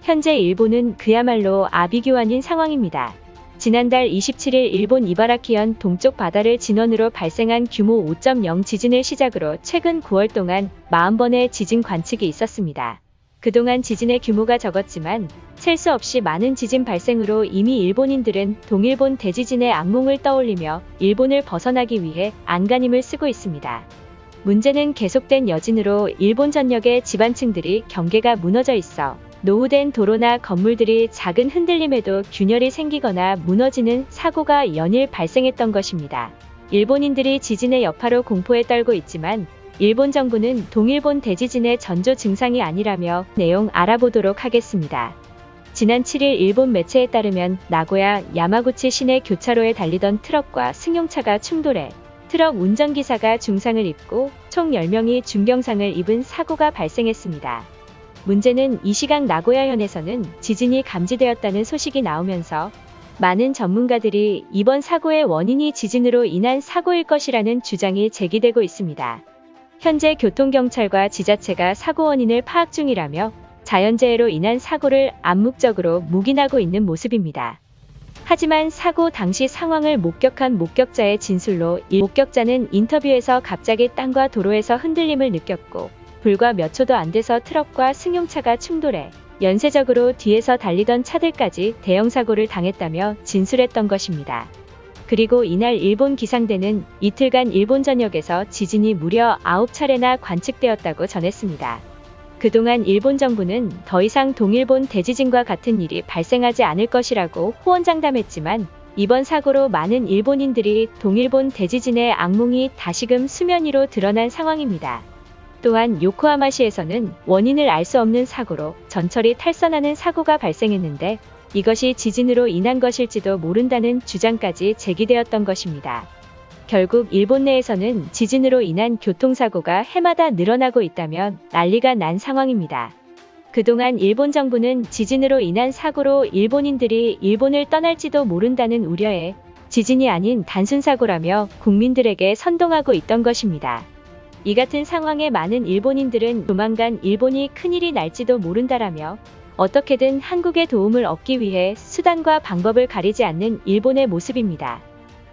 현재 일본은 그야말로 아비규환인 상황입니다. 지난달 27일 일본 이바라키현 동쪽 바다를 진원으로 발생한 규모 5.0 지진을 시작으로 최근 9월 동안 40번의 지진 관측이 있었습니다. 그동안 지진의 규모가 적었지만 셀 수 없이 많은 지진 발생으로 이미 일본인들은 동일본 대지진의 악몽을 떠올리며 일본을 벗어나기 위해 안간힘을 쓰고 있습니다. 문제는 계속된 여진으로 일본 전역의 지반층들이 경계가 무너져 있어 노후된 도로나 건물들이 작은 흔들림에도 균열이 생기거나 무너지는 사고가 연일 발생했던 것입니다. 일본인들이 지진의 여파로 공포에 떨고 있지만 일본 정부는 동일본 대지진의 전조 증상이 아니라며 내용 알아보도록 하겠습니다. 지난 7일 일본 매체에 따르면 나고야 야마구치 시내 교차로에 달리던 트럭과 승용차가 충돌해 트럭 운전기사가 중상을 입고 총 10명이 중경상을 입은 사고가 발생했습니다. 문제는 이 시각 나고야현에서는 지진이 감지되었다는 소식이 나오면서 많은 전문가들이 이번 사고의 원인이 지진으로 인한 사고일 것이라는 주장이 제기되고 있습니다. 현재 교통경찰과 지자체가 사고 원인을 파악 중이라며 자연재해로 인한 사고를 암묵적으로 묵인하고 있는 모습입니다. 하지만 사고 당시 상황을 목격한 목격자의 진술로 목격자는 인터뷰에서 갑자기 땅과 도로에서 흔들림을 느꼈고 불과 몇 초도 안 돼서 트럭과 승용차가 충돌해 연쇄적으로 뒤에서 달리던 차들까지 대형 사고를 당했다며 진술했던 것입니다. 그리고 이날 일본 기상대는 이틀간 일본 전역에서 지진이 무려 9차례나 관측되었다고 전했습니다. 그동안 일본 정부는 더 이상 동일본 대지진과 같은 일이 발생하지 않을 것이라고 호언장담했지만 이번 사고로 많은 일본인들이 동일본 대지진의 악몽이 다시금 수면 위로 드러난 상황입니다. 또한 요코하마시에서는 원인을 알 수 없는 사고로 전철이 탈선하는 사고가 발생했는데 이것이 지진으로 인한 것일지도 모른다는 주장까지 제기되었던 것입니다. 결국 일본 내에서는 지진으로 인한 교통사고가 해마다 늘어나고 있다면 난리가 난 상황입니다. 그동안 일본 정부는 지진으로 인한 사고로 일본인들이 일본을 떠날지도 모른다는 우려에 지진이 아닌 단순 사고라며 국민들에게 선동하고 있던 것입니다. 이 같은 상황에 많은 일본인들은 조만간 일본이 큰일이 날지도 모른다라며 어떻게든 한국의 도움을 얻기 위해 수단과 방법을 가리지 않는 일본의 모습입니다.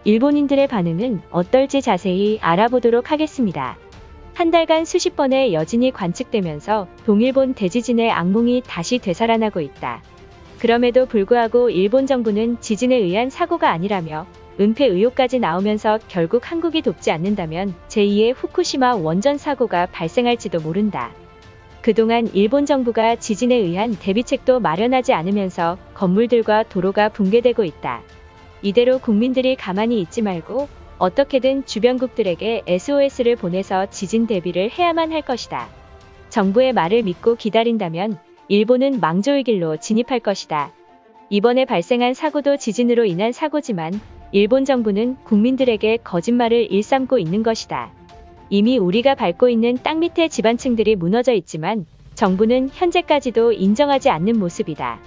일본인들의 반응은 어떨지 자세히 알아보도록 하겠습니다. 한 달간 수십 번의 여진이 관측되면서 동일본 대지진의 악몽이 다시 되살아나고 있다. 그럼에도 불구하고 일본 정부는 지진에 의한 사고가 아니라며 은폐 의혹까지 나오면서 결국 한국이 돕지 않는다면 제2의 후쿠시마 원전 사고가 발생할지도 모른다. 그동안 일본 정부가 지진에 의한 대비책도 마련하지 않으면서 건물들과 도로가 붕괴되고 있다. 이대로 국민들이 가만히 있지 말고 어떻게든 주변국들에게 SOS를 보내서 지진 대비를 해야만 할 것이다. 정부의 말을 믿고 기다린다면 일본은 망조의 길로 진입할 것이다. 이번에 발생한 사고도 지진으로 인한 사고지만 일본 정부는 국민들에게 거짓말을 일삼고 있는 것이다. 이미 우리가 밟고 있는 땅 밑에 지반층들이 무너져 있지만 정부는 현재까지도 인정하지 않는 모습이다.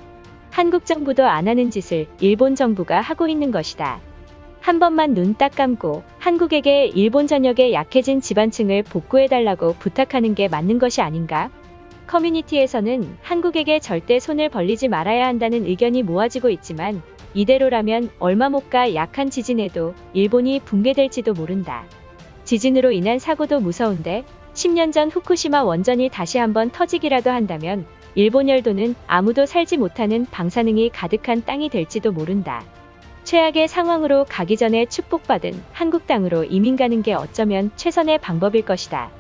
한국 정부도 안 하는 짓을 일본 정부가 하고 있는 것이다. 한 번만 눈 딱 감고 한국에게 일본 전역의 약해진 지반층을 복구해달라고 부탁하는 게 맞는 것이 아닌가? 커뮤니티에서는 한국에게 절대 손을 벌리지 말아야 한다는 의견이 모아지고 있지만 이대로라면 얼마 못 가 약한 지진에도 일본이 붕괴될지도 모른다. 지진으로 인한 사고도 무서운데 10년 전 후쿠시마 원전이 다시 한번 터지기라도 한다면 일본 열도는 아무도 살지 못하는 방사능이 가득한 땅이 될지도 모른다. 최악의 상황으로 가기 전에 축복받은 한국 땅으로 이민 가는 게 어쩌면 최선의 방법일 것이다.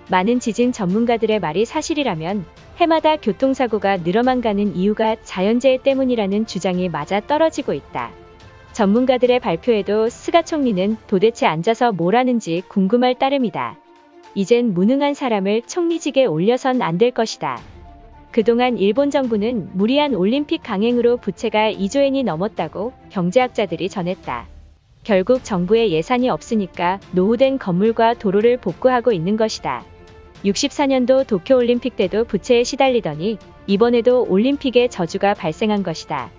많은 지진 전문가들의 말이 사실이라면 해마다 교통사고가 늘어만 가는 이유가 자연재해 때문이라는 주장이 맞아 떨어지고 있다. 전문가들의 발표에도 스가 총리는 도대체 앉아서 뭘 하는지 궁금할 따름이다. 이젠 무능한 사람을 총리직에 올려선 안 될 것이다. 그동안 일본 정부는 무리한 올림픽 강행으로 부채가 2조엔이 넘었다고 경제학자들이 전했다. 결국 정부의 예산이 없으니까 노후된 건물과 도로를 복구하고 있는 것이다. 64년도 도쿄올림픽 때도 부채에 시달리더니 이번에도 올림픽의 저주가 발생한 것이다.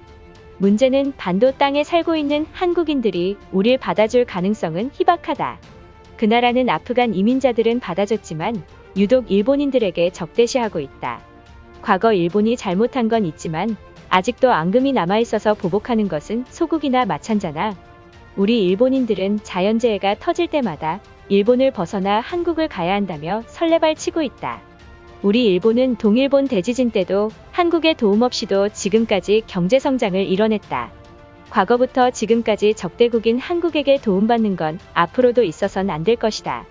문제는 반도 땅에 살고 있는 한국인들이 우릴 받아줄 가능성은 희박하다. 그 나라는 아프간 이민자들은 받아줬지만 유독 일본인들에게 적대시하고 있다. 과거 일본이 잘못한 건 있지만 아직도 앙금이 남아있어서 보복하는 것은 소국이나 마찬가지잖아. 우리 일본인들은 자연재해가 터질 때마다 일본을 벗어나 한국을 가야 한다며 설레발 치고 있다. 우리 일본은 동일본 대지진 때도 한국의 도움 없이도 지금까지 경제성장을 이뤄냈다. 과거부터 지금까지 적대국인 한국에게 도움받는 건 앞으로도 있어선 안 될 것이다.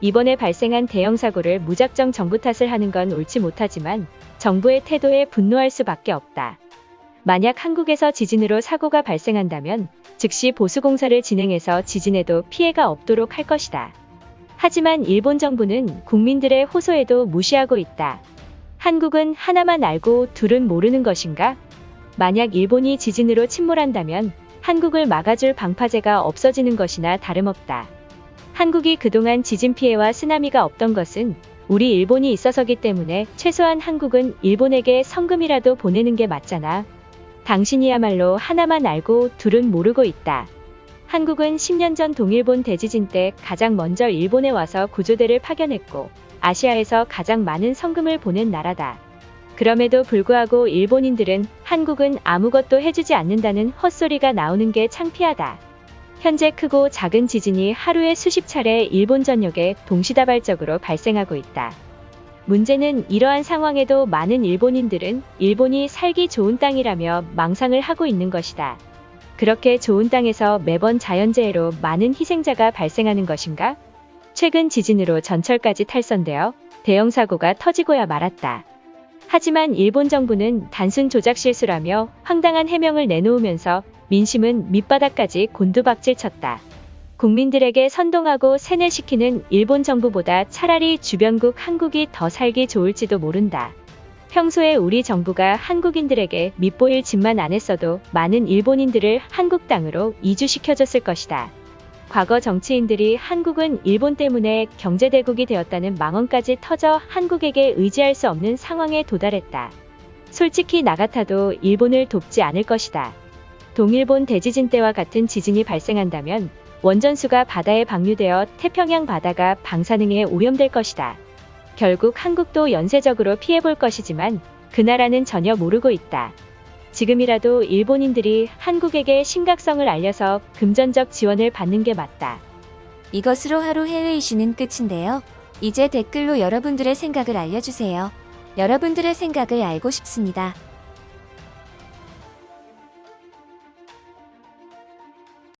이번에 발생한 대형 사고를 무작정 정부 탓을 하는 건 옳지 못하지만 정부의 태도에 분노할 수밖에 없다. 만약 한국에서 지진으로 사고가 발생한다면 즉시 보수공사를 진행해서 지진에도 피해가 없도록 할 것이다. 하지만 일본 정부는 국민들의 호소에도 무시하고 있다. 한국은 하나만 알고 둘은 모르는 것인가? 만약 일본이 지진으로 침몰한다면 한국을 막아줄 방파제가 없어지는 것이나 다름없다. 한국이 그동안 지진 피해와 쓰나미가 없던 것은 우리 일본이 있어서기 때문에 최소한 한국은 일본에게 성금이라도 보내는 게 맞잖아. 당신이야말로 하나만 알고 둘은 모르고 있다. 한국은 10년 전 동일본 대지진 때 가장 먼저 일본에 와서 구조대를 파견했고 아시아에서 가장 많은 성금을 보낸 나라다. 그럼에도 불구하고 일본인들은 한국은 아무것도 해주지 않는다는 헛소리가 나오는 게 창피하다. 현재 크고 작은 지진이 하루에 수십 차례 일본 전역에 동시다발적으로 발생하고 있다. 문제는 이러한 상황에도 많은 일본인들은 일본이 살기 좋은 땅이라며 망상을 하고 있는 것이다. 그렇게 좋은 땅에서 매번 자연재해로 많은 희생자가 발생하는 것인가? 최근 지진으로 전철까지 탈선되어 대형 사고가 터지고야 말았다. 하지만 일본 정부는 단순 조작 실수라며 황당한 해명을 내놓으면서 민심은 밑바닥까지 곤두박질 쳤다. 국민들에게 선동하고 세뇌시키는 일본 정부보다 차라리 주변국 한국이 더 살기 좋을지도 모른다. 평소에 우리 정부가 한국인들에게 밉보일 짓만 안 했어도 많은 일본인들을 한국 땅으로 이주시켜줬을 것이다. 과거 정치인들이 한국은 일본 때문에 경제대국이 되었다는 망언까지 터져 한국에게 의지할 수 없는 상황에 도달했다. 솔직히 나 같아도 일본을 돕지 않을 것이다. 동일본 대지진 때와 같은 지진이 발생한다면 원전수가 바다에 방류되어 태평양 바다가 방사능에 오염될 것이다. 결국 한국도 연쇄적으로 피해볼 것이지만 그 나라는 전혀 모르고 있다. 지금이라도 일본인들이 한국에게 심각성을 알려서 금전적 지원을 받는 게 맞다. 이것으로 하루 해외 이슈는 끝인데요. 이제 댓글로 여러분들의 생각을 알려주세요. 여러분들의 생각을 알고 싶습니다.